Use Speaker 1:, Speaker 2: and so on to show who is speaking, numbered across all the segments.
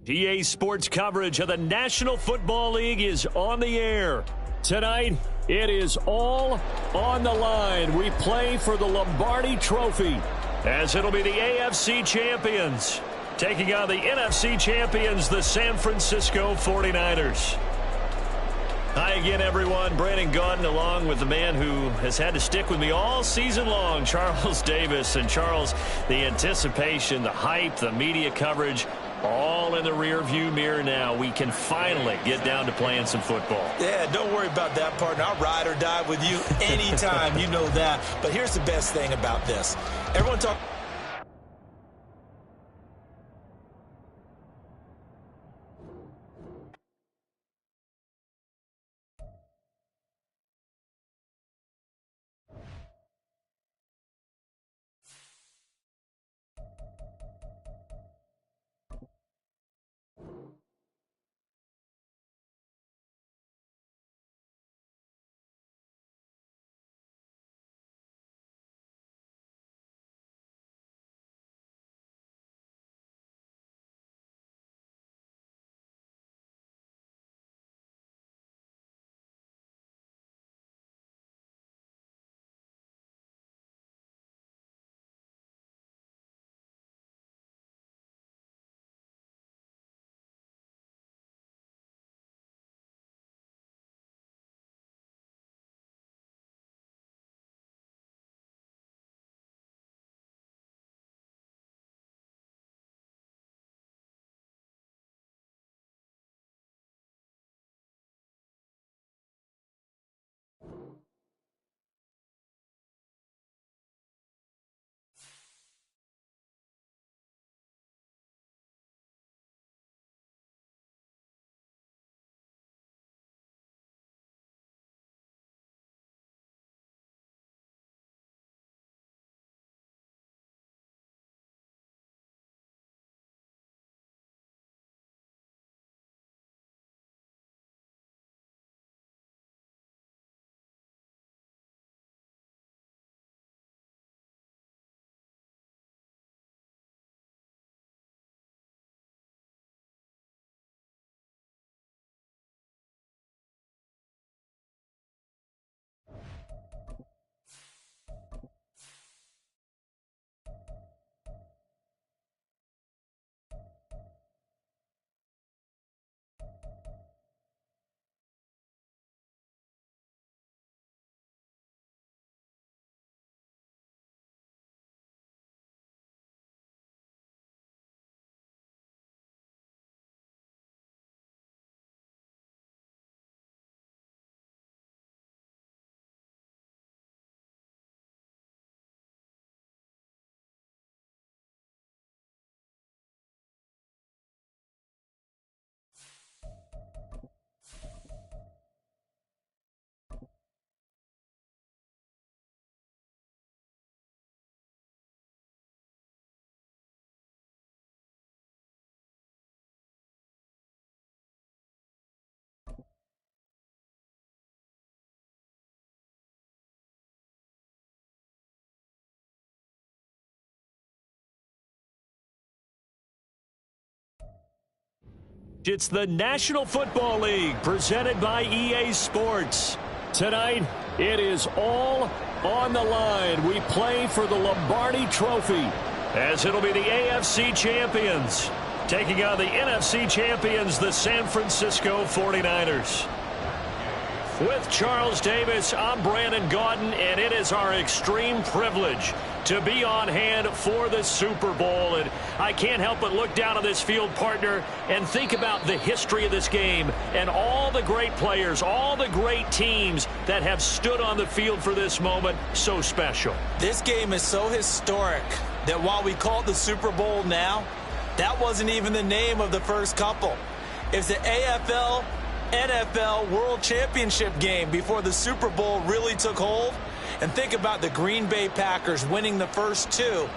Speaker 1: EA Sports coverage of the National Football League is on the air. Tonight, it is all on the line. We play for the Lombardi Trophy, as it'll be the AFC champions taking on the NFC champions, the San Francisco 49ers. Hi again, everyone. Brandon Gaudin along with the man who has had to stick with me all season long, Charles Davis. And Charles, the anticipation, the hype, the media coverage, all in the rearview mirror now. We can finally get down to playing some football.
Speaker 2: Yeah, don't worry about that, partner. I'll ride or die with you anytime. You know that. But here's the best thing about this. Everyone talk.
Speaker 1: It's the National Football League presented by EA Sports. Tonight, it is all on the line. We play for the Lombardi Trophy, as it'll be the AFC champions taking on the NFC champions, the San Francisco 49ers. With Charles Davis, I'm Brandon Gaudin, and it is our extreme privilege to be on hand for the Super Bowl. And I can't help but look down on this field, partner, and think about the history of this game and all the great players, all the great teams that have stood on the field for this moment. So special.
Speaker 2: This game is so historic that while we call it the Super Bowl now, that wasn't even the name of the first couple. It's the AFL NFL World Championship game before the Super Bowl really took hold. And think about the Green Bay Packers winning the first two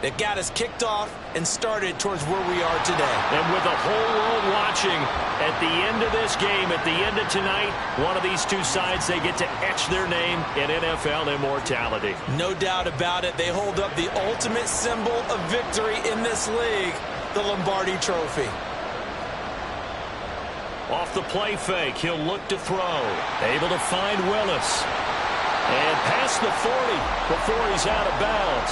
Speaker 2: that got us kicked off and started towards where we are today.
Speaker 1: And with the whole world watching, at the end of this game, at the end of tonight, one of these two sides, they get to etch their name in NFL immortality.
Speaker 2: No doubt about it. They hold up the ultimate symbol of victory in this league, the Lombardi Trophy.
Speaker 1: Off the play fake, he'll look to throw. Able to find Willis. And past the 40 before he's out of bounds.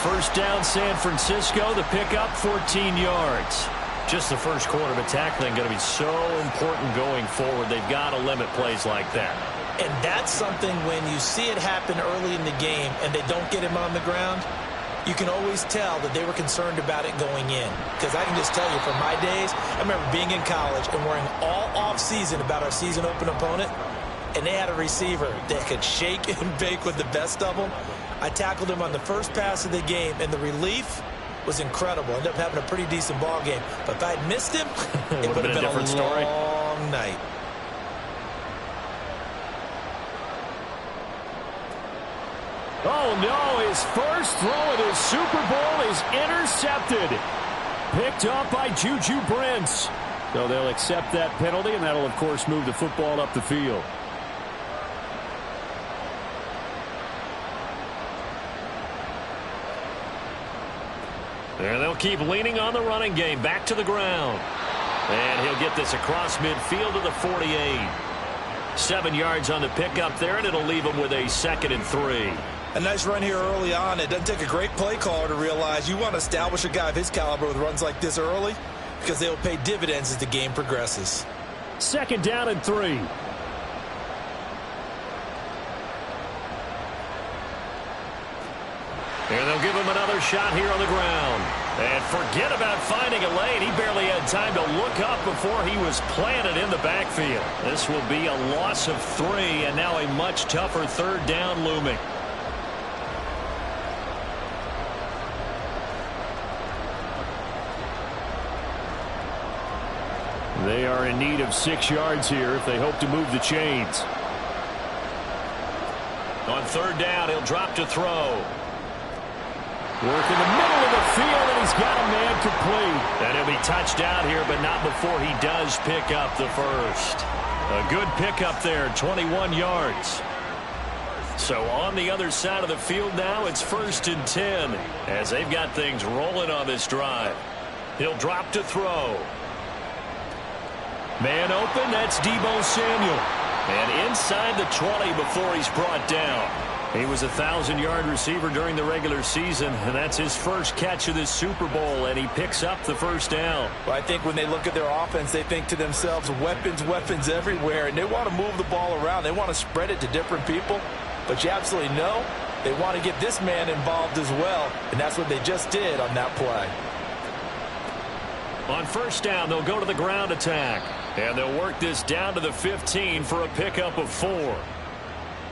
Speaker 1: First down, San Francisco. The pickup, 14 yards. Just the first quarter of tackling going to be so important going forward. They've got to limit plays like that.
Speaker 2: And that's something when you see it happen early in the game and they don't get him on the ground, you can always tell that they were concerned about it going in. Because I can just tell you from my days, I remember being in college and worrying all off-season about our season open opponent, and they had a receiver that could shake and bake with the best of them. I tackled him on the first pass of the game, and the relief was incredible. Ended up having a pretty decent ball game. But if I had missed him, it would have been a different story. Long night.
Speaker 1: Oh, no, his first throw at his Super Bowl is intercepted. Picked up by Juju Brents. So they'll accept that penalty, and that'll, of course, move the football up the field. And they'll keep leaning on the running game. Back to the ground. And he'll get this across midfield to the 48. 7 yards on the pickup there, and it'll leave him with a 2nd and 3.
Speaker 2: A nice run here early on. It doesn't take a great play caller to realize you want to establish a guy of his caliber with runs like this early because they will pay dividends as the game progresses.
Speaker 1: 2nd down and 3. And they'll give him another shot here on the ground. And forget about finding a lane. He barely had time to look up before he was planted in the backfield. This will be a loss of 3, and now a much tougher 3rd down looming. They are in need of 6 yards here if they hope to move the chains. On 3rd down, he'll drop to throw. Work in the middle of the field, and he's got a man complete. And he'll be touched out here, but not before he does pick up the first. A good pickup there, 21 yards. So on the other side of the field now, it's 1st and 10 as they've got things rolling on this drive. He'll drop to throw. Man open, that's Deebo Samuel. And inside the 20 before he's brought down. He was a 1,000-yard receiver during the regular season, and that's his first catch of this Super Bowl, and he picks up the 1st down.
Speaker 2: Well, I think when they look at their offense, they think to themselves, weapons, weapons everywhere, and they want to move the ball around. They want to spread it to different people, but you absolutely know they want to get this man involved as well, and that's what they just did on that play.
Speaker 1: On 1st down, they'll go to the ground attack, and they'll work this down to the 15 for a pickup of 4.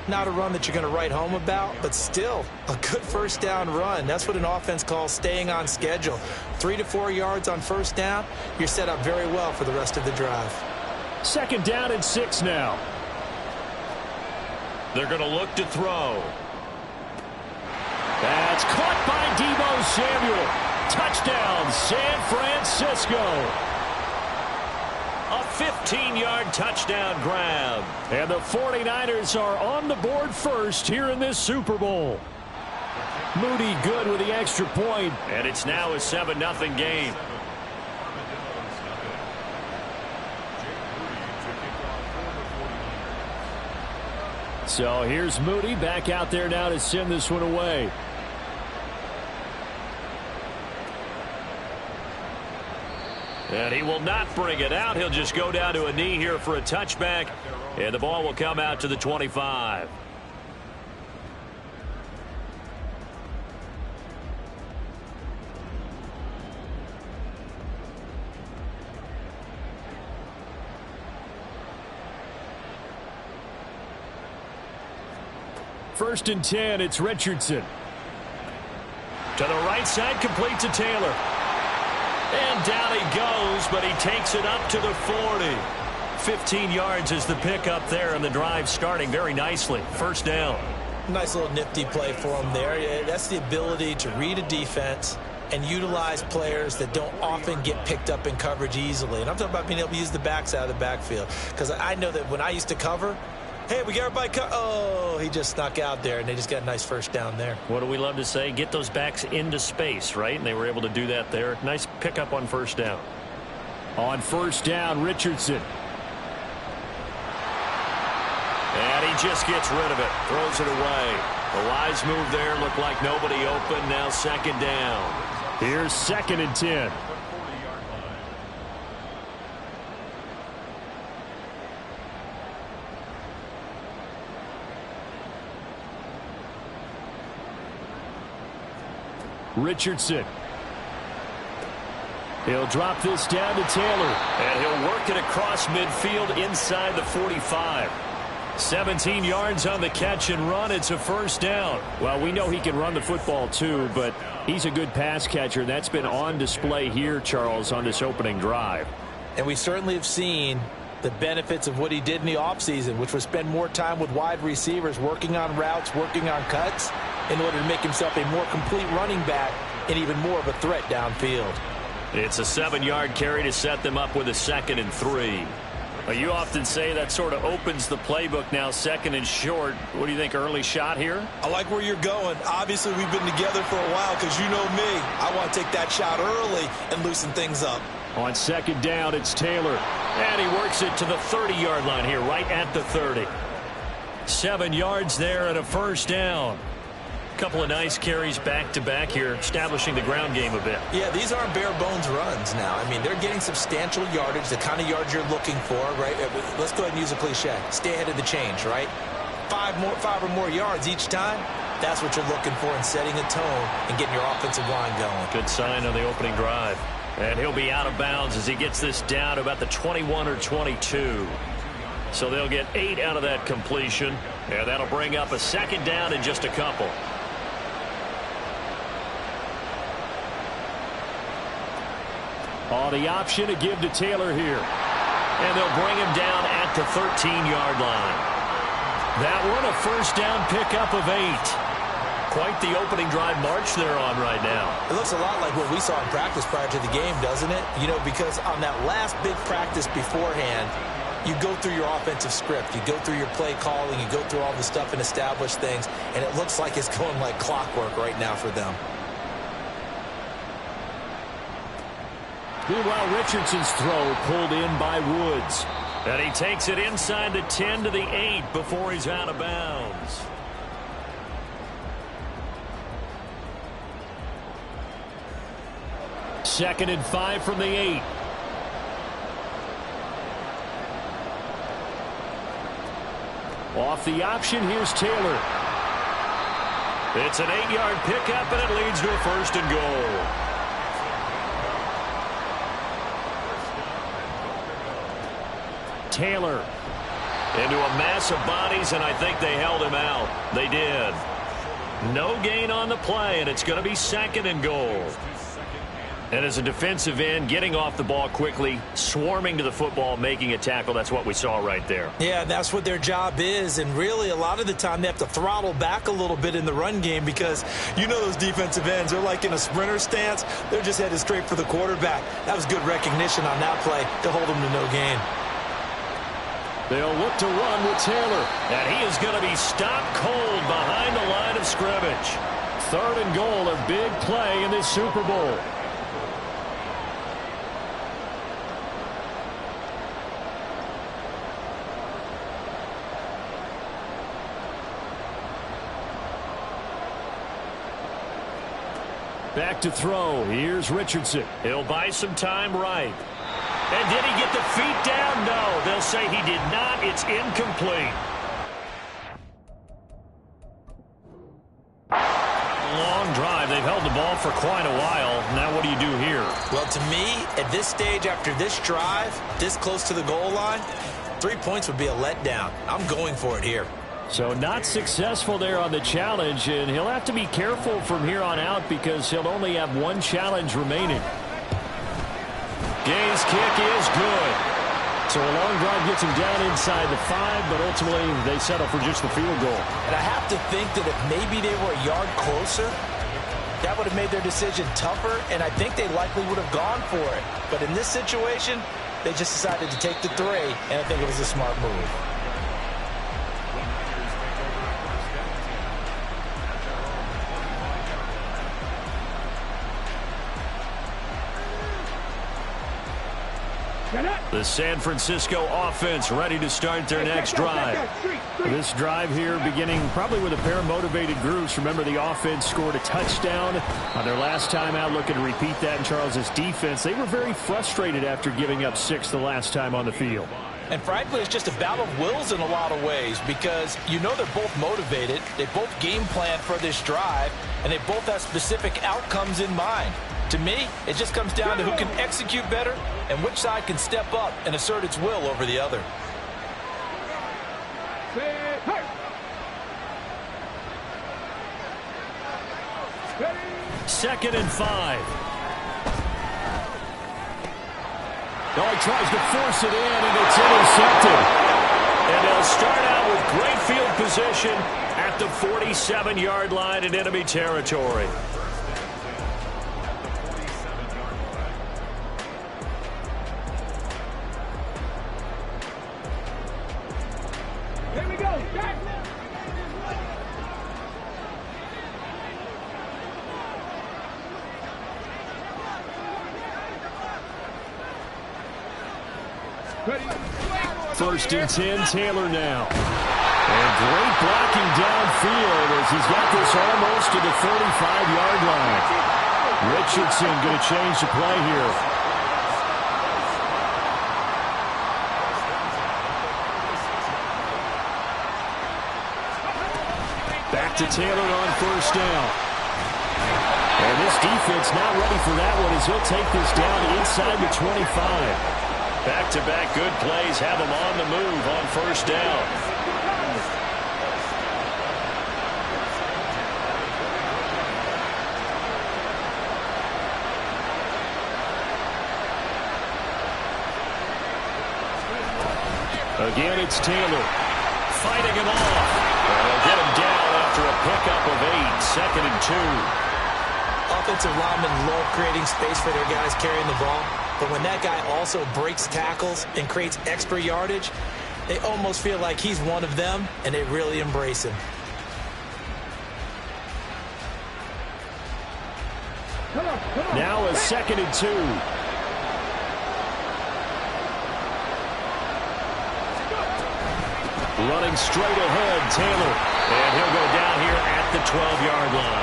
Speaker 2: Not a run that you're going to write home about, but still a good 1st down run. That's what an offense calls staying on schedule. 3 to 4 yards on 1st down, you're set up very well for the rest of the drive.
Speaker 1: 2nd down and 6 now. They're going to look to throw. That's caught by Deebo Samuel. Touchdown, San Francisco. A 15-yard touchdown grab. And the 49ers are on the board first here in this Super Bowl. Moody good with the extra point. And it's now a 7-0 game. So here's Moody back out there now to send this one away. And he will not bring it out. He'll just go down to a knee here for a touchback. And the ball will come out to the 25. First and 10, it's Richardson. To the right side, complete to Taylor. And down he goes, but he takes it up to the 40. 15 yards is the pickup there, and the drive starting very nicely. 1st down.
Speaker 2: Nice little nifty play for him there. That's the ability to read a defense and utilize players that don't often get picked up in coverage easily. And I'm talking about being able to use the backs out of the backfield. Because I know that when I used to cover, hey, we got everybody oh, he just snuck out there, and they just got a nice 1st down there.
Speaker 1: What do we love to say? Get those backs into space, right? And they were able to do that there. Nice pickup on 1st down. On first down, Richardson. And he just gets rid of it. Throws it away. The wise move there. Looked like nobody open. Now second down. Here's 2nd and 10. Richardson. He'll drop this down to Taylor. And he'll work it across midfield inside the 45. 17 yards on the catch and run. It's a first down. Well, we know he can run the football too, but he's a good pass catcher. That's been on display here, Charles, on this opening drive.
Speaker 2: And we certainly have seen the benefits of what he did in the offseason, which was spend more time with wide receivers, working on routes, working on cuts, in order to make himself a more complete running back and even more of a threat downfield.
Speaker 1: It's a 7-yard carry to set them up with a 2nd and 3. Well, you often say that sort of opens the playbook now, 2nd and short. What do you think, early shot here?
Speaker 2: I like where you're going. Obviously, we've been together for a while because you know me. I want to take that shot early and loosen things up.
Speaker 1: On 2nd down, it's Taylor. And he works it to the 30-yard line here, right at the 30. 7 yards there and a first down. Couple of nice carries back-to-back here, establishing the ground game a bit.
Speaker 2: Yeah, these aren't bare-bones runs now. I mean, they're getting substantial yardage, the kind of yards you're looking for, right? Let's go ahead and use a cliche. Stay ahead of the change, right? 5 or more yards each time. That's what you're looking for in setting a tone and getting your offensive line going.
Speaker 1: Good sign on the opening drive. And he'll be out of bounds as he gets this down to about the 21 or 22. So they'll get 8 out of that completion. And that'll bring up a 2nd down in just a couple. On the option to give to Taylor here. And they'll bring him down at the 13-yard line. That one a first down pickup of 8. Quite the opening drive march they're on right now.
Speaker 2: It looks a lot like what we saw in practice prior to the game, doesn't it? You know, because on that last big practice beforehand, you go through your offensive script. You go through your play calling. You go through all the stuff and establish things. And it looks like it's going like clockwork right now for them.
Speaker 1: Meanwhile, Richardson's throw pulled in by Woods. And he takes it inside the 10 to the 8 before he's out of bounds. Second and 5 from the 8. Off the option, here's Taylor. It's an 8-yard pickup, and it leads to a 1st and goal. Taylor into a mass of bodies, and I think they held him out. They did. No gain on the play, and it's going to be 2nd and goal. And as a defensive end, getting off the ball quickly, swarming to the football, making a tackle, that's what we saw right there.
Speaker 2: Yeah, that's what their job is, and really a lot of the time they have to throttle back a little bit in the run game because you know those defensive ends, they're like in a sprinter stance. They're just headed straight for the quarterback. That was good recognition on that play to hold them to no gain.
Speaker 1: They'll look to run with Taylor, and he is going to be stopped cold behind the line of scrimmage. 3rd and goal, a big play in this Super Bowl. Back to throw. Here's Richardson. He'll buy some time right. And did he get the feet down? No. They'll say he did not. It's incomplete. Long drive. They've held the ball for quite a while. Now what do you do here?
Speaker 2: Well, to me, at this stage after this drive, this close to the goal line, 3 points would be a letdown. I'm going for it here.
Speaker 1: So not successful there on the challenge, and he'll have to be careful from here on out because he'll only have one challenge remaining. Gay's kick is good. So a long drive gets him down inside the 5, but ultimately they settle for just the field goal.
Speaker 2: And I have to think that if maybe they were a yard closer, that would have made their decision tougher, and I think they likely would have gone for it. But in this situation, they just decided to take the 3, and I think it was a smart move.
Speaker 1: The San Francisco offense ready to start their next drive. This drive here beginning probably with a pair of motivated groups. Remember, the offense scored a touchdown on their last time out. Looking to repeat that in Charles' defense. They were very frustrated after giving up 6 the last time on the field.
Speaker 2: And frankly, it's just a battle of wills in a lot of ways because you know they're both motivated. They both game plan for this drive, and they both have specific outcomes in mind. To me, it just comes down to who can execute better and which side can step up and assert its will over the other.
Speaker 1: Second and 5. Oh, he tries to force it in, and it's intercepted. And they'll start out with great field position at the 47-yard line in enemy territory.
Speaker 3: Here we go.
Speaker 1: First and 10, Taylor now. And great blocking downfield as he's got this almost to the 35-yard line. Richardson going to change the play here. Back to Taylor on first down. And this defense not ready for that one as he'll take this down inside the 25. Back-to-back good plays have him on the move on first down. Again, it's Taylor fighting him off. They'll get him down after a pickup of 8, second and 2.
Speaker 2: Offensive linemen love creating space for their guys carrying the ball. But when that guy also breaks tackles and creates extra yardage, they almost feel like he's one of them, and they really embrace him.
Speaker 1: Now a second and 2. Running straight ahead, Taylor. And he'll go down here at the 12-yard line.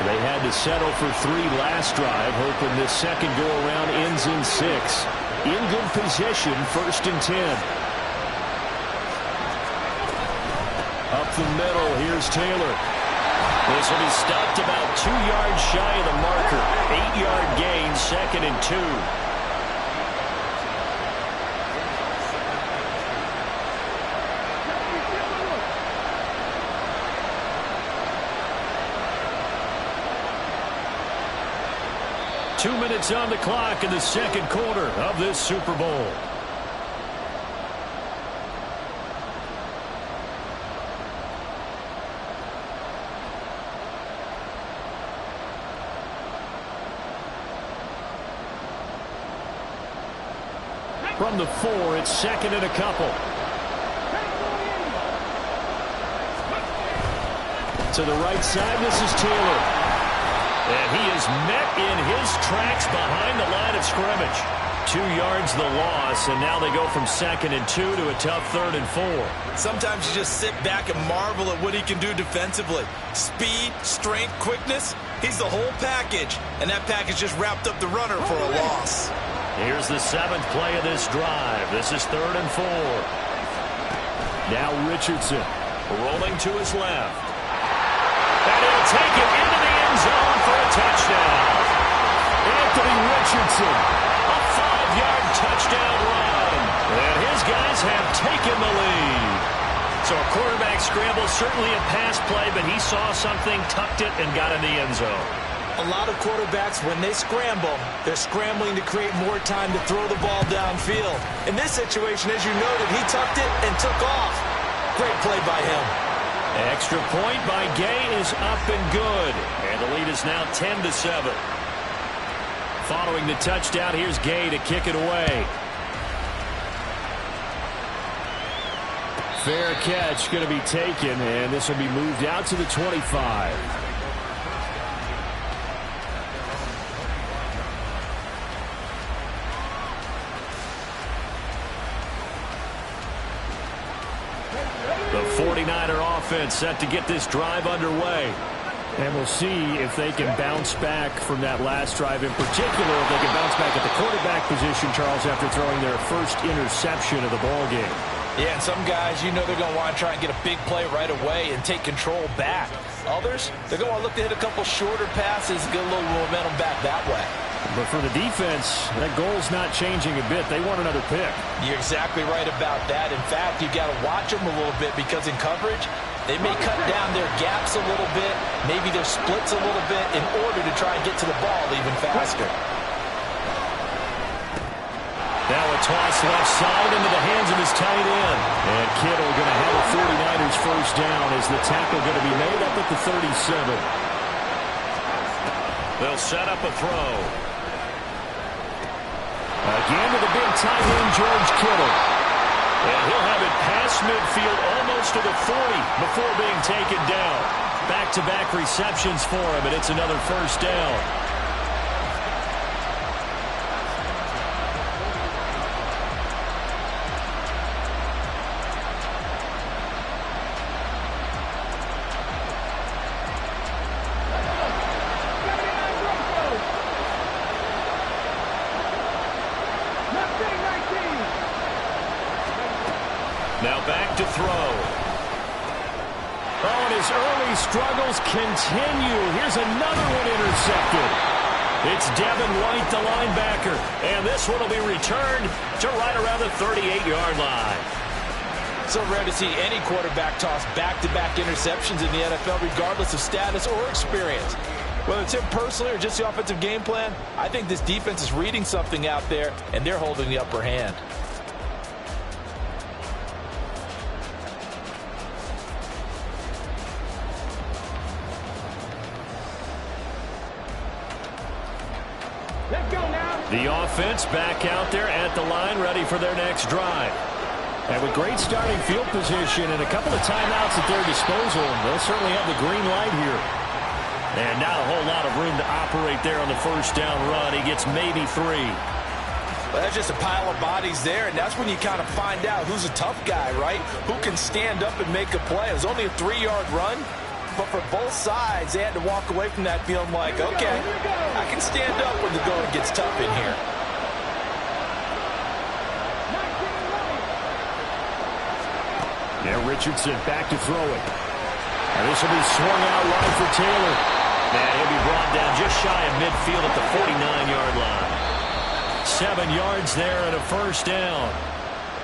Speaker 1: They had to settle for 3 last drive, hoping this second go-around ends in 6. In good position, first and 10. Up the middle, here's Taylor. This will be stopped about 2 yards shy of the marker. 8-yard gain, second and 2. 2 minutes on the clock in the second quarter of this Super Bowl. From the 4, it's second and a couple. To the right side, this is Taylor. And he is met in his tracks behind the line of scrimmage. 2 yards the loss, and now they go from second and 2 to a tough third and 4.
Speaker 2: Sometimes you just sit back and marvel at what he can do defensively. Speed, strength, quickness, he's the whole package. And that package just wrapped up the runner for a loss.
Speaker 1: Here's the 7th play of this drive. This is third and 4. Now Richardson rolling to his left. And he'll take it into the end zone for a touchdown. Anthony Richardson, a 5-yard touchdown run. And his guys have taken the lead. So a quarterback scramble, certainly a pass play, but he saw something, tucked it, and got in the end zone.
Speaker 2: A lot of quarterbacks, when they scramble, they're scrambling to create more time to throw the ball downfield. In this situation, as you noted, he tucked it and took off. Great play by him.
Speaker 1: Extra point by Gay is up and good. And the lead is now 10-7. Following the touchdown, here's Gay to kick it away. Fair catch going to be taken, and this will be moved out to the 25. The 49er offense set to get this drive underway. And we'll see if they can bounce back from that last drive in particular. If they can bounce back at the quarterback position, Charles, after throwing their first interception of the ball game.
Speaker 2: Yeah, and some guys, you know they're going to want to try and get a big play right away and take control back. Others, they're going to look to hit a couple shorter passes, get a little momentum back that way.
Speaker 1: But for the defense, that goal's not changing a bit. They want another pick.
Speaker 2: You're exactly right about that. In fact, you've got to watch them a little bit because in coverage, they may cut down their gaps a little bit, maybe their splits a little bit in order to try and get to the ball even faster.
Speaker 1: Now a toss left side into the hands of his tight end. And Kittle going to have a 49ers first down as the tackle going to be made up at the 37. They'll set up a throw. Again to the big tight end, George Kittle. And he'll have it past midfield almost to the 40 before being taken down. Back-to-back receptions for him, and it's another first down. Now back to throw. Oh, and his early struggles continue. Here's another one intercepted. It's Devin White, the linebacker. And this one will be returned to right around the 38-yard line.
Speaker 2: So rare to see any quarterback toss back-to-back interceptions in the NFL, regardless of status or experience. Whether it's him personally or just the offensive game plan, I think this defense is reading something out there, and they're holding the upper hand.
Speaker 1: The offense back out there at the line, ready for their next drive. And with great starting field position and a couple of timeouts at their disposal, they'll certainly have the green light here. And not a whole lot of room to operate there on the first down run. He gets maybe 3.
Speaker 2: Well, that's just a pile of bodies there, and that's when you kind of find out who's a tough guy, right? Who can stand up and make a play. It was only a 3-yard run, but for both sides, they had to walk away from that feeling like, okay, I can stand up when the going gets tough in here.
Speaker 1: Now Richardson back to throw it. And this will be swung out wide for Taylor. And he'll be brought down just shy of midfield at the 49-yard line. 7 yards there and a first down.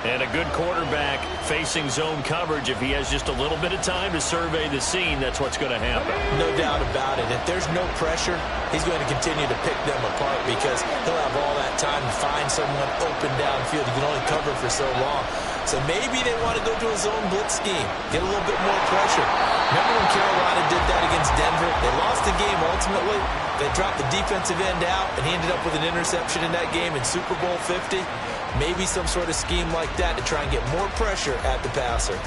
Speaker 1: And a good quarterback facing zone coverage. If he has just a little bit of time to survey the scene, that's what's going to happen.
Speaker 2: No doubt about it. If there's no pressure, he's going to continue to pick them apart because he'll have all that time to find someone open downfield. He can only cover for so long. So maybe they want to go to a zone blitz scheme, get a little bit more pressure. Remember when Carolina did that against Denver? They lost the game ultimately. They dropped the defensive end out, and he ended up with an interception in that game in Super Bowl 50. Maybe some sort of scheme like that to try and get more pressure at the passer.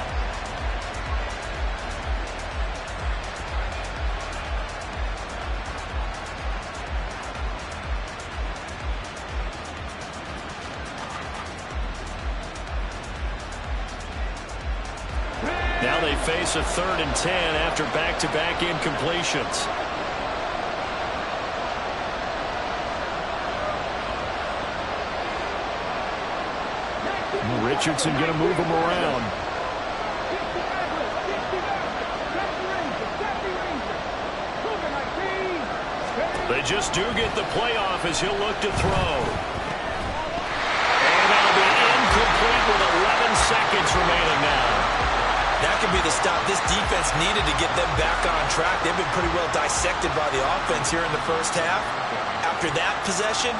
Speaker 1: Now they face a 3rd and 10 after back-to-back incompletions. Richardson going to move him around. They just do get the playoff as he'll look to throw. And that'll be incomplete with 11 seconds remaining now.
Speaker 2: That could be the stop this defense needed to get them back on track. They've been pretty well dissected by the offense here in the first half. After that possession,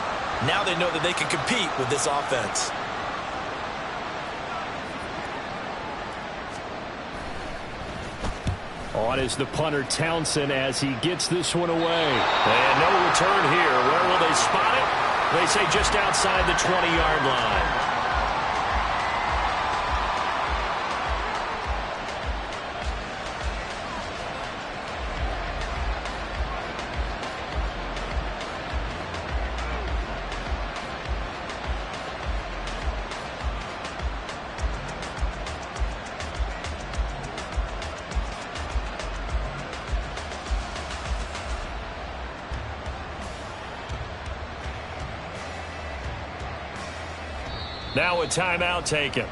Speaker 2: now they know that they can compete with this offense.
Speaker 1: On is the punter Townsend as he gets this one away. And no return here. Where will they spot it? They say just outside the 20-yard line. Now a timeout taken.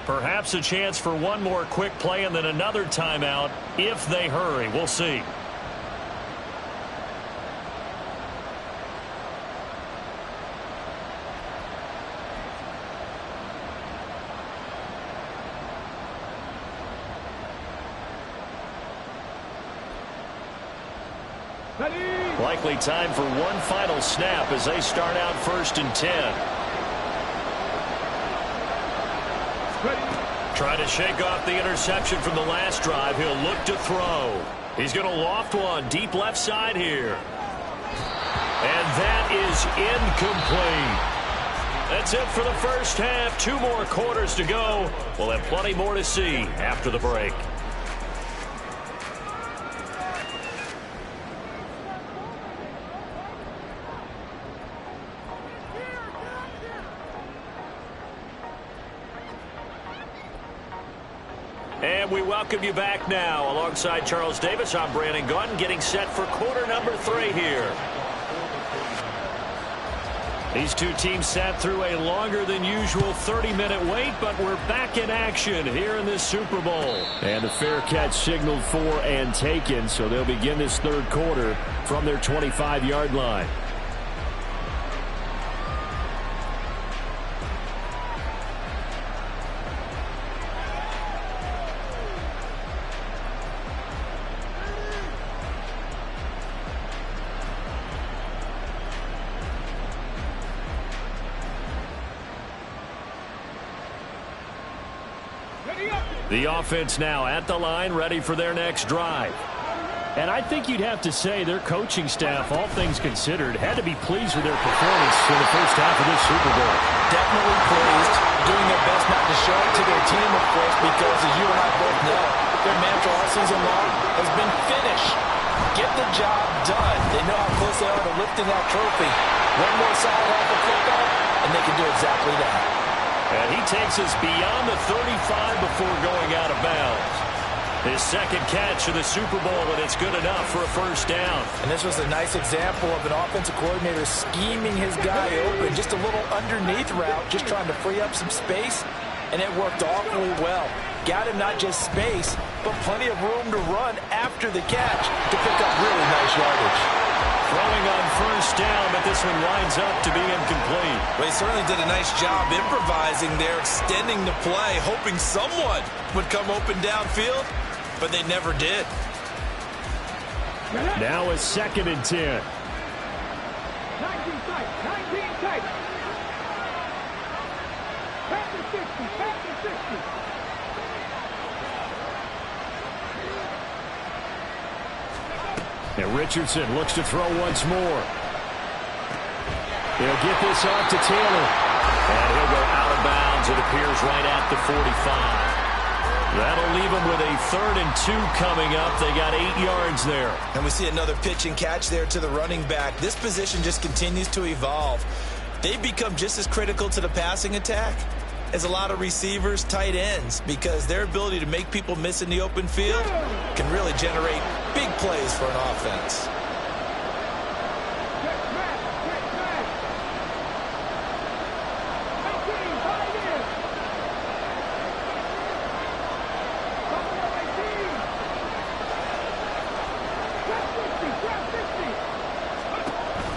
Speaker 1: Perhaps a chance for one more quick play and then another timeout if they hurry. We'll see. Likely time for one final snap as they start out 1st and 10. Trying to shake off the interception from the last drive. He'll look to throw. He's going to loft one deep left side here. And that is incomplete. That's it for the first half. 2 more quarters to go. We'll have plenty more to see after the break. And we welcome you back now. Alongside Charles Davis, I'm Brandon Gunn, getting set for quarter number 3 here. These two teams sat through a longer than usual 30-minute wait, but we're back in action here in this Super Bowl. And a fair catch signaled for and taken, so they'll begin this 3rd quarter from their 25-yard line. The offense now at the line, ready for their next drive. And I think you'd have to say their coaching staff, all things considered, had to be pleased with their performance in the first half of this Super Bowl.
Speaker 2: Definitely pleased, doing their best not to show it to their team, of course, because as you and I both know, their mantra all season long has been finish. Get the job done. They know how close they are to lifting that trophy. One more solid half of football, and they can do exactly that.
Speaker 1: And he takes us beyond the 35 before going out of bounds. His 2nd catch of the Super Bowl, and it's good enough for a first down.
Speaker 2: And this was a nice example of an offensive coordinator scheming his guy open. Just a little underneath route, just trying to free up some space, and it worked awfully well. Got him not just space, but plenty of room to run after the catch to pick up really nice yardage.
Speaker 1: Throwing on first down, but this one winds up to be incomplete.
Speaker 2: Well, he certainly did a nice job improvising there, extending the play, hoping someone would come open downfield, but they never did.
Speaker 1: Now a 2nd and 10.
Speaker 3: 19 tight, 19 tight. Back to 60, back to 60.
Speaker 1: And Richardson looks to throw once more. He'll get this off to Taylor. And he'll go out of bounds, it appears, right at the 45. That'll leave them with a 3rd and 2 coming up. They got 8 yards there.
Speaker 2: And we see another pitch and catch there to the running back. This position just continues to evolve. They've become just as critical to the passing attack as a lot of receivers, tight ends, because their ability to make people miss in the open field can really generate big plays for an offense.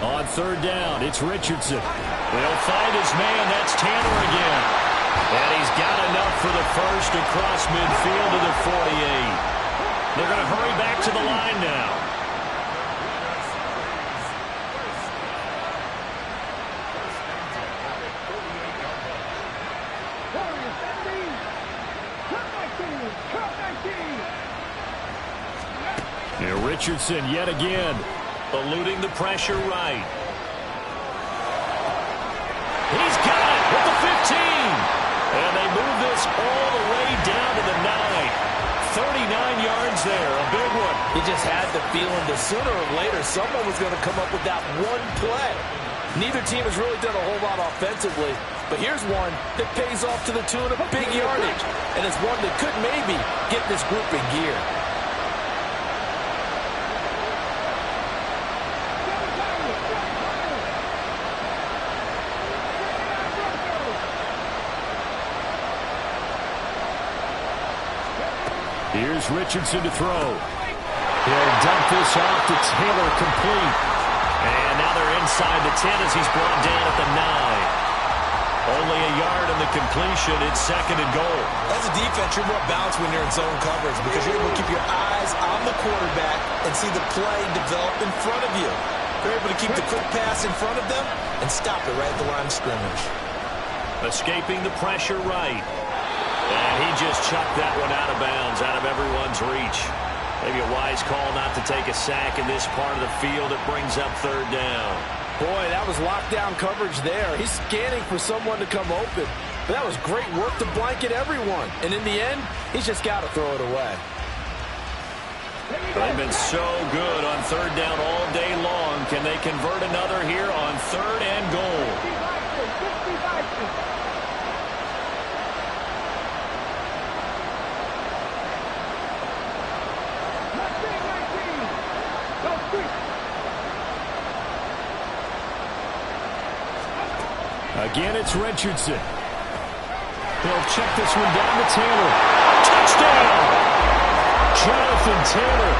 Speaker 1: On 3rd down, it's Richardson. They'll find his man. That's Tanner again. And he's got enough for the first across midfield to the 48. They're going to hurry back to the line now. And Richardson yet again, eluding the pressure right. He's got it with the 15. And they move this all the way down to the 9. 39 yards there, a big one.
Speaker 2: He just had the feeling that sooner or later someone was going to come up with that one play. Neither team has really done a whole lot offensively, but here's one that pays off to the tune of big yardage, and it's one that could maybe get this group in gear.
Speaker 1: Here's Richardson to throw. He'll dump this off to Taylor, complete. And now they're inside the 10 as he's brought down at the 9. Only a yard in the completion. It's 2nd and goal.
Speaker 2: As a defense, you're more balanced when you're in zone coverage because you're able to keep your eyes on the quarterback and see the play develop in front of you. You're able to keep the quick pass in front of them and stop it right at the line of scrimmage.
Speaker 1: Escaping the pressure right. And he just chucked that one out of bounds, out of everyone's reach. Maybe a wise call not to take a sack in this part of the field. It brings up 3rd down.
Speaker 4: Boy, that was lockdown coverage there. He's scanning for someone to come open. But that was great work to blanket everyone. And in the end, he's just got to throw it away.
Speaker 1: They've been so good on 3rd down all day long. Can they convert another here on 3rd and goal? Again, it's Richardson. He'll check this one down to Taylor. Touchdown! Jonathan Taylor,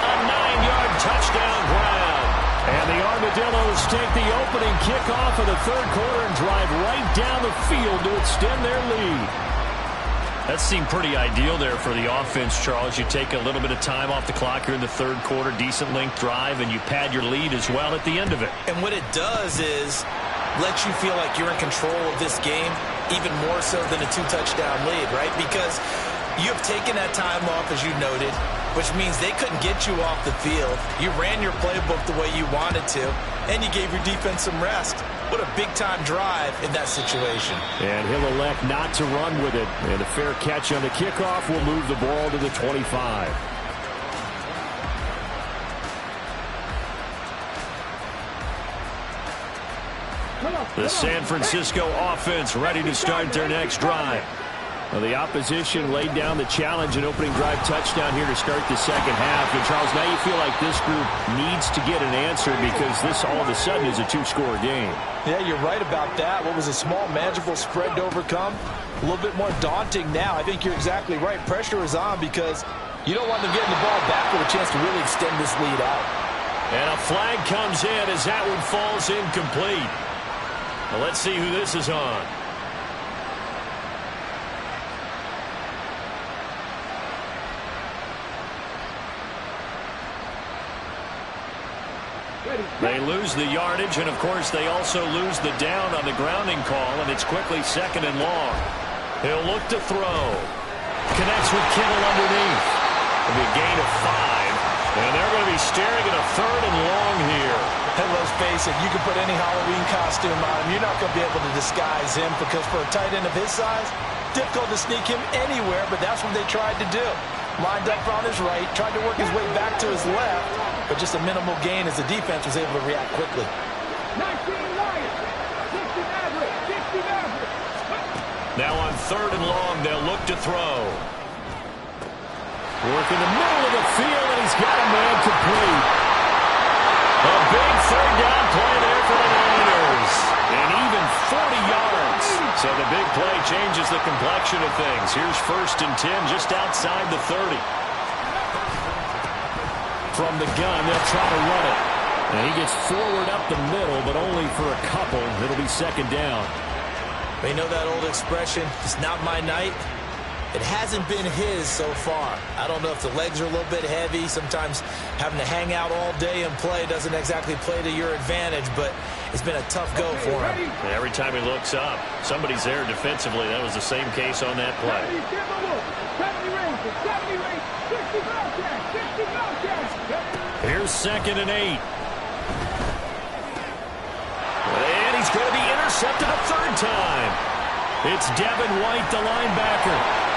Speaker 1: a 9-yard touchdown ground. And the Armadillos take the opening kickoff of the 3rd quarter and drive right down the field to extend their lead. That seemed pretty ideal there for the offense, Charles. You take a little bit of time off the clock here in the 3rd quarter, decent length drive, and you pad your lead as well at the end of it.
Speaker 2: And what it does is let you feel like you're in control of this game, even more so than a 2-touchdown lead, right? Because you have taken that time off, as you noted, which means they couldn't get you off the field. You ran your playbook the way you wanted to, and you gave your defense some rest. What a big-time drive in that situation.
Speaker 1: And he'll elect not to run with it. And a fair catch on the kickoff will move the ball to the 25. The San Francisco offense ready to start their next drive. Well, the opposition laid down the challenge and opening drive touchdown here to start the 2nd half. And, Charles, now you feel like this group needs to get an answer because this all of a sudden is a 2-score game.
Speaker 4: Yeah, you're right about that. What was a small, manageable spread to overcome? A little bit more daunting now. I think you're exactly right. Pressure is on because you don't want them getting the ball back with a chance to really extend this lead out.
Speaker 1: And a flag comes in as that one falls incomplete. Well, let's see who this is on. They lose the yardage, and, of course, they also lose the down on the grounding call, and it's quickly 2nd and long. He'll look to throw. Connects with Kittle underneath. It'll be a gain of 5, and they're going to be staring at a 3rd and long here.
Speaker 2: And let's face it, you can put any Halloween costume on him. You're not going to be able to disguise him because for a tight end of his size, difficult to sneak him anywhere, but that's what they tried to do. Lined up on his right, tried to work his way back to his left, but just a minimal gain as the defense was able to react quickly.
Speaker 3: 19 Lions, 60 average, 60 average.
Speaker 1: Now on 3rd and long, they'll look to throw. Work in the middle of the field, and he's got a man complete. A big 3rd down play there for the Niners. And even 40 yards. So the big play changes the complexion of things. Here's 1st and 10 just outside the 30. From the gun, they'll try to run it. And he gets forward up the middle, but only for a couple. It'll be 2nd down.
Speaker 2: You know that old expression, it's not my night? It hasn't been his so far. I don't know if the legs are a little bit heavy. Sometimes having to hang out all day and play doesn't exactly play to your advantage, but it's been a tough go for him.
Speaker 1: And every time he looks up, somebody's there defensively. That was the same case on that play.
Speaker 3: 70
Speaker 1: Here's 2nd and 8. And he's going to be intercepted a 3rd time. It's Devin White, the linebacker.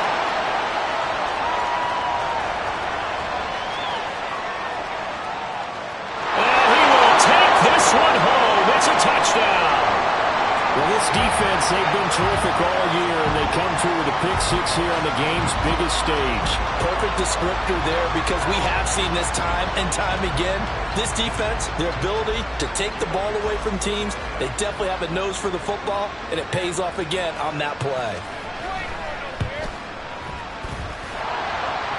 Speaker 1: This one home. It's a touchdown. Well, this defense, they've been terrific all year, and they come through with a pick-6 here on the game's biggest stage.
Speaker 4: Perfect descriptor there because we have seen this time and time again. This defense, their ability to take the ball away from teams, they definitely have a nose for the football, and it pays off again on that play.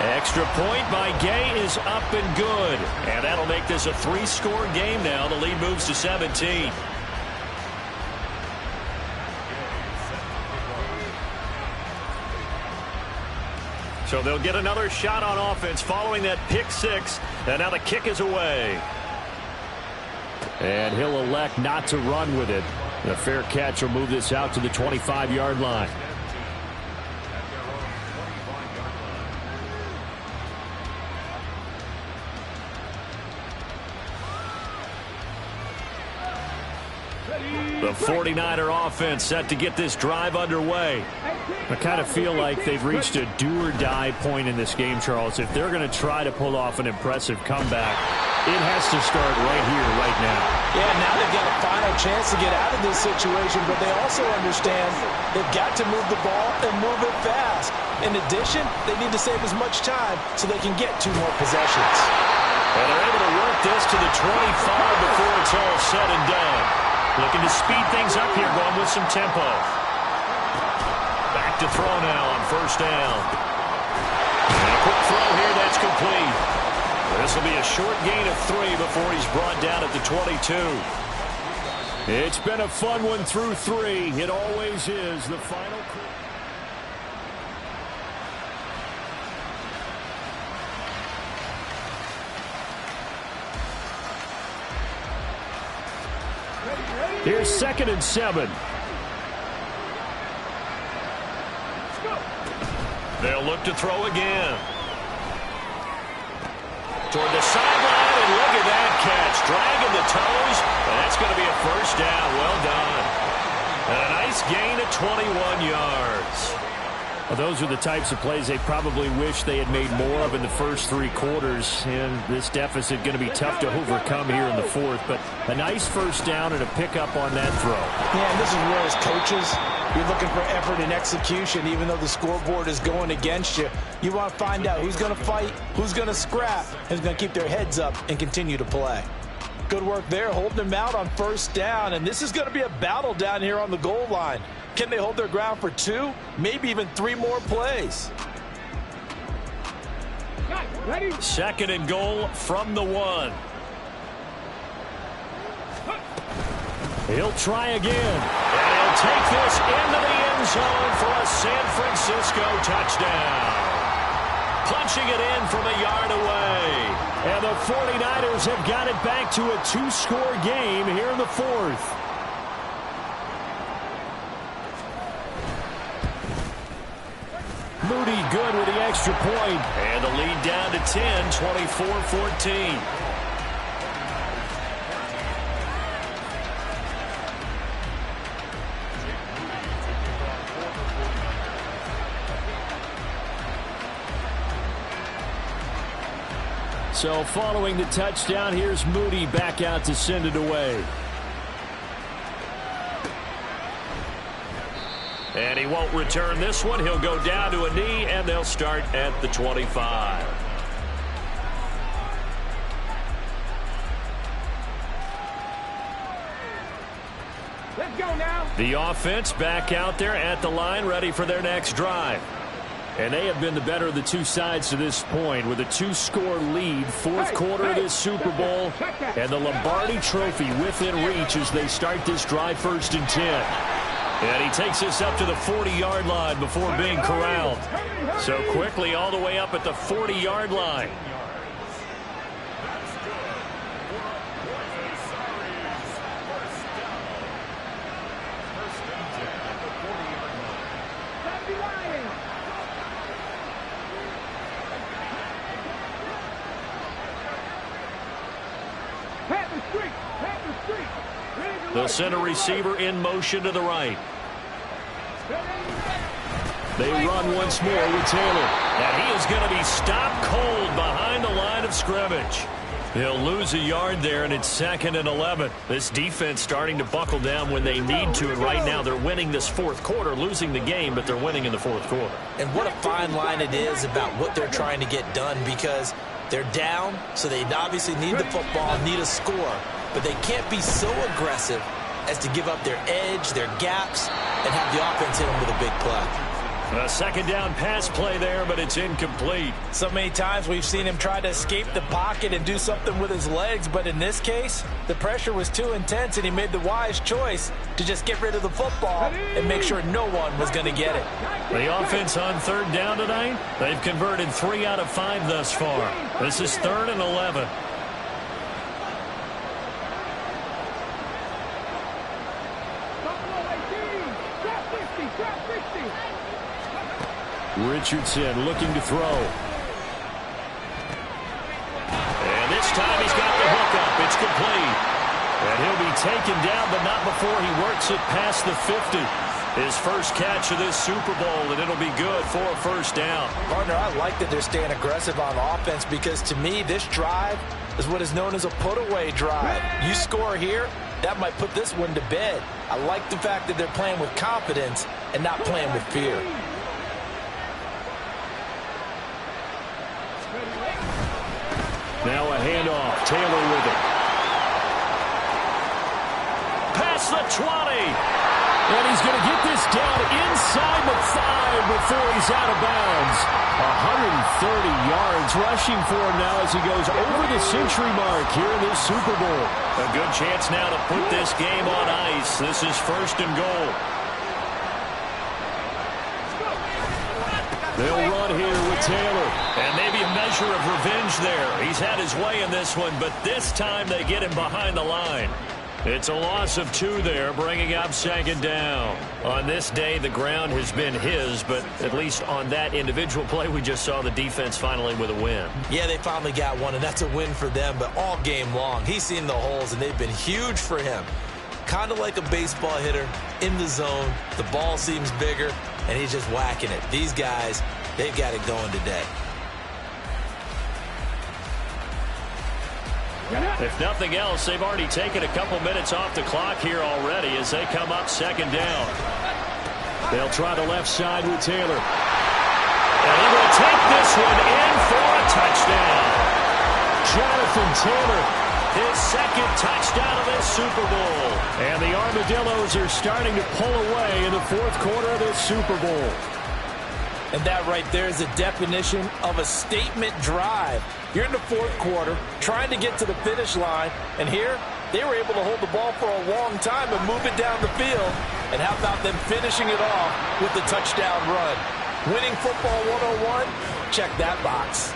Speaker 1: Extra point by Gay is up and good. And that'll make this a 3-score game now. The lead moves to 17. So they'll get another shot on offense following that pick 6. And now the kick is away. And he'll elect not to run with it. A fair catch will move this out to the 25-yard line. The 49er offense set to get this drive underway. I kind of feel like they've reached a do-or-die point in this game, Charles. If they're going to try to pull off an impressive comeback, it has to start right here, right now.
Speaker 4: Yeah, now they've got a final chance to get out of this situation, but they also understand they've got to move the ball and move it fast. In addition, they need to save as much time so they can get 2 more possessions.
Speaker 1: And they're able to work this to the 25 before it's all said and done. Looking to speed things up here, going with some tempo. Back to throw now on first down. And a quick throw here, that's complete. This will be a short gain of 3 before he's brought down at the 22. It's been a fun one through 3. It always is. The final. Here's 2nd and 7. They'll look to throw again. Toward the sideline, and look at that catch. Dragging the toes, and that's going to be a first down. Well done. And a nice gain of 21 yards. Well, those are the types of plays they probably wish they had made more of in the first 3 quarters. And this deficit going to be tough to overcome here in the 4th. But a nice first down and a pickup on that throw.
Speaker 4: Yeah, and this is where as coaches, you're looking for effort and execution. Even though the scoreboard is going against you, you want to find out who's going to fight, who's going to scrap, and who's going to keep their heads up and continue to play. Good work there, holding them out on first down. And this is going to be a battle down here on the goal line. Can they hold their ground for 2, maybe even 3 more plays?
Speaker 1: 2nd and goal from the 1. He'll try again. And he'll take this into the end zone for a San Francisco touchdown. Punching it in from a yard away. And the 49ers have got it back to a 2-score game here in the 4th. Moody good with the extra point. And the lead down to 10, 24-14. So following the touchdown, here's Moody back out to send it away. And he won't return this one. He'll go down to a knee, and they'll start at the 25.
Speaker 3: Let's go now.
Speaker 1: The offense back out there at the line, ready for their next drive. And they have been the better of the 2 sides to this point with a 2-score lead, 4th quarter of this Super Bowl, and the Lombardi Trophy within reach as they start this drive 1st and 10. And he takes this up to the 40-yard line before being corralled. So quickly all the way up at the 40-yard line. They'll send a receiver in motion to the right. They run once more with Taylor. And he is going to be stopped cold behind the line of scrimmage. He'll lose a yard there, and it's 2nd and 11. This defense starting to buckle down when they need to, and right now they're winning this 4th quarter, losing the game, but they're winning in the 4th quarter.
Speaker 2: And what a fine line it is about what they're trying to get done, because they're down, so they obviously need the football, need a score. But they can't be so aggressive as to give up their edge, their gaps, and have the offense hit them with a big play.
Speaker 1: A second down pass play there, but it's incomplete.
Speaker 2: So many times we've seen him try to escape the pocket and do something with his legs, but in this case, the pressure was too intense and he made the wise choice to just get rid of the football and make sure no one was going to get it.
Speaker 1: The offense on third down tonight, they've converted 3 out of 5 thus far. This is 3rd and 11. Richardson looking to throw. And this time he's got the hook up. It's complete. And he'll be taken down, but not before he works it past the 50. His first catch of this Super Bowl, and it'll be good for a first down.
Speaker 2: Partner, I like that they're staying aggressive on offense because to me, this drive is what is known as a put-away drive. You score here, that might put this one to bed. I like the fact that they're playing with confidence and not playing with fear.
Speaker 1: Now a handoff. Taylor with it. Past the 20. And he's going to get this down inside the 5 before he's out of bounds. 130 yards rushing for him now as he goes over the century mark here in this Super Bowl. A good chance now to put this game on ice. This is 1st and goal. They'll run here with Taylor. And maybe a measure of revenge there. He's had his way in this one, but this time they get him behind the line. It's a loss of 2 there, bringing up 2nd down. On this day, the ground has been his, but at least on that individual play, we just saw the defense finally with a win.
Speaker 2: Yeah, they finally got one, and that's a win for them, but all game long, he's seen the holes, and they've been huge for him. Kind of like a baseball hitter in the zone. The ball seems bigger, and he's just whacking it. These guys, they've got it going today.
Speaker 1: If nothing else, they've already taken a couple minutes off the clock here already as they come up 2nd down. They'll try the left side with Taylor. And he will take this one in for a touchdown. Jonathan Taylor, his 2nd touchdown of this Super Bowl. And the Armadillos are starting to pull away in the 4th quarter of this Super Bowl.
Speaker 2: And that right there is a definition of a statement drive. You're in the 4th quarter, trying to get to the finish line, and here they were able to hold the ball for a long time and move it down the field. And how about them finishing it off with the touchdown run? Winning football 101, check that box.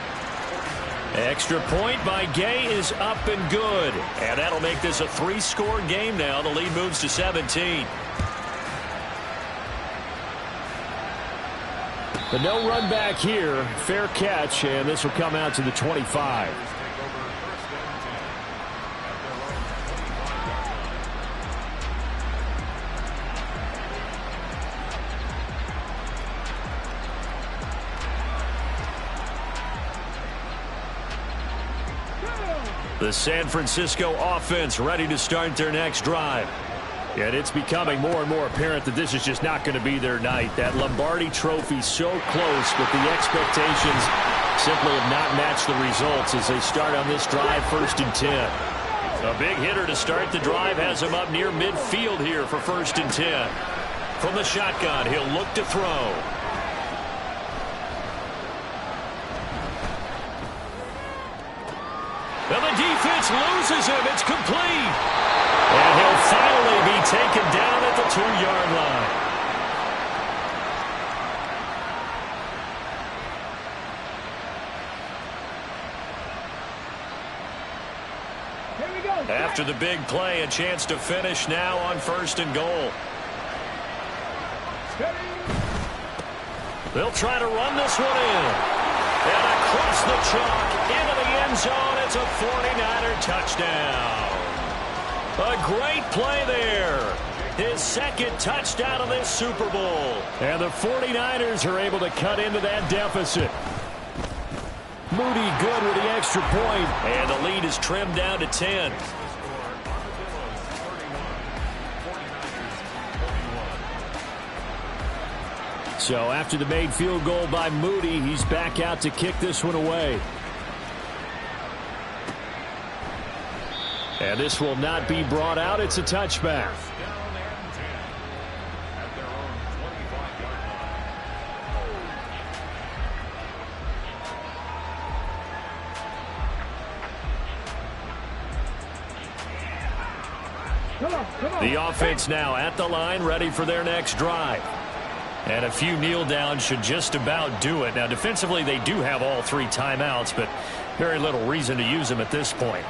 Speaker 1: Extra point by Gay is up and good. And that'll make this a 3-score game now. The lead moves to 17. The no run back here, fair catch, and this will come out to the 25. The San Francisco offense ready to start their next drive. And it's becoming more and more apparent that this is just not going to be their night. That Lombardi Trophy so close, but the expectations simply have not matched the results as they start on this drive 1st and 10. A big hitter to start the drive has him up near midfield here for 1st and 10. From the shotgun, he'll look to throw. And the defense loses him. It's complete. And he'll finally be taken down at the 2-yard line.
Speaker 3: Here we go.
Speaker 1: After the big play, a chance to finish now on 1st and goal. They'll try to run this one in. And across the chalk into the end zone. It's a 49er touchdown. A great play there. His 2nd touchdown of this Super Bowl. And the 49ers are able to cut into that deficit. Moody good with the extra point. And the lead is trimmed down to 10. So after the made field goal by Moody, he's back out to kick this one away. And this will not be brought out. It's a touchback. The offense now at the line, ready for their next drive. And a few kneel downs should just about do it. Now, defensively, they do have all 3 timeouts, but very little reason to use them at this point.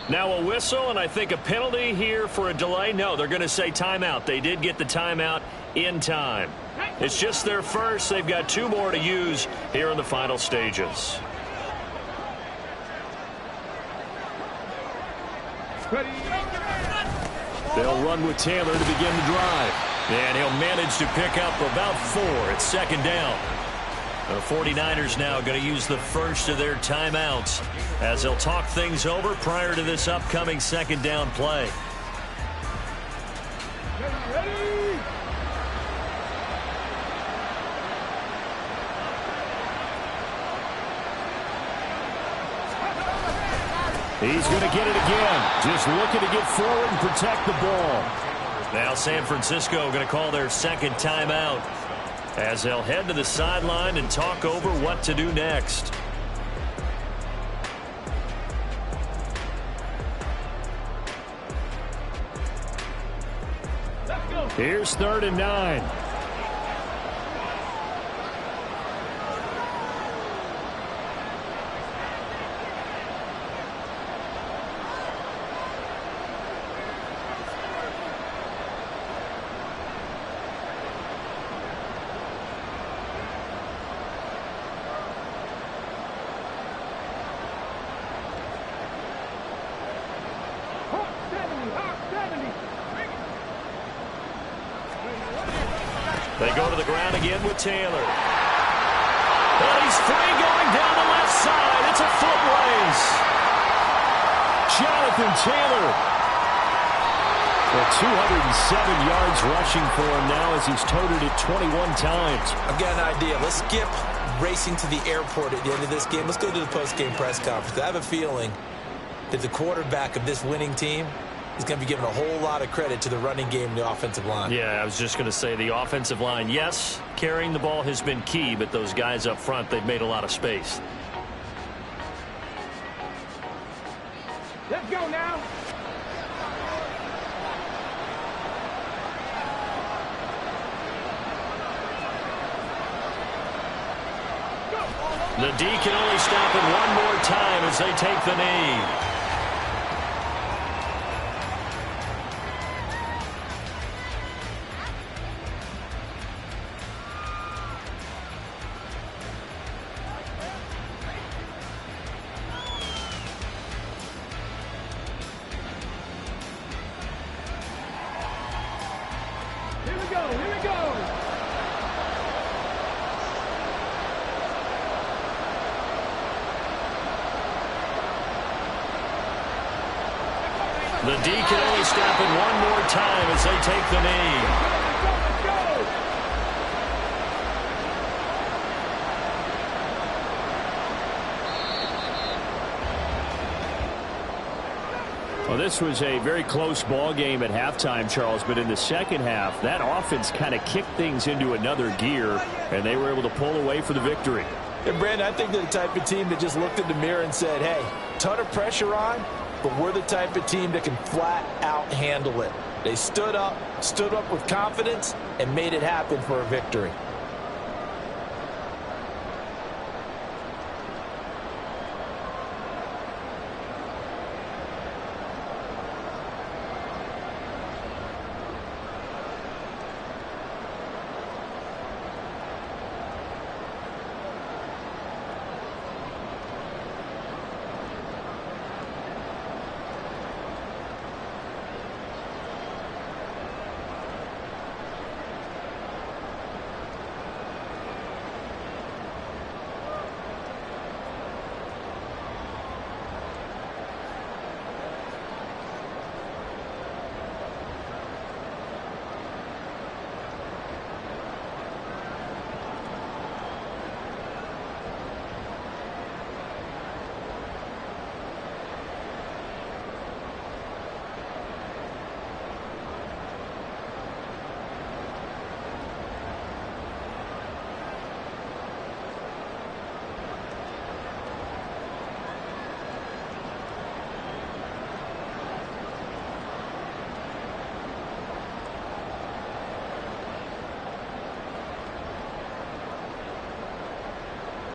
Speaker 1: Now a whistle, and I think a penalty here for a delay. No, they're going to say timeout. They did get the timeout in time. It's just their first. They've got 2 more to use here in the final stages. They'll run with Taylor to begin the drive. And he'll manage to pick up about 4 at second down. The 49ers now going to use the first of their timeouts as they'll talk things over prior to this upcoming second down play. He's going to get it again. Just looking to get forward and protect the ball. Now San Francisco going to call their second timeout as they'll head to the sideline and talk over what to do next. Here's 3rd and 9. They go to the ground again with Taylor. And he's free going down the left side. It's a foot race. Jonathan Taylor. For 207 yards rushing for him now as he's toted it 21 times.
Speaker 2: I've got an idea. Let's skip racing to the airport at the end of this game. Let's go to the post-game press conference. I have a feeling that the quarterback of this winning team is going to be given a whole lot of credit to the running game and the offensive line.
Speaker 1: Yeah, I was just going to say the offensive line, yes, carrying the ball has been key, but those guys up front, they've made a lot of space.
Speaker 3: Let's go now.
Speaker 1: The D can only stop it one more time as they take the knee. The D can only stop it one more time as they take the knee. Well, this was a very close ball game at halftime, Charles, but in the second half, that offense kind of kicked things into another gear, and they were able to pull away for the victory.
Speaker 4: And, Brandon, I think they're the type of team that just looked in the mirror and said, hey, ton of pressure on, but we're the type of team that can flat out handle it. They stood up with confidence, and made it happen for a victory.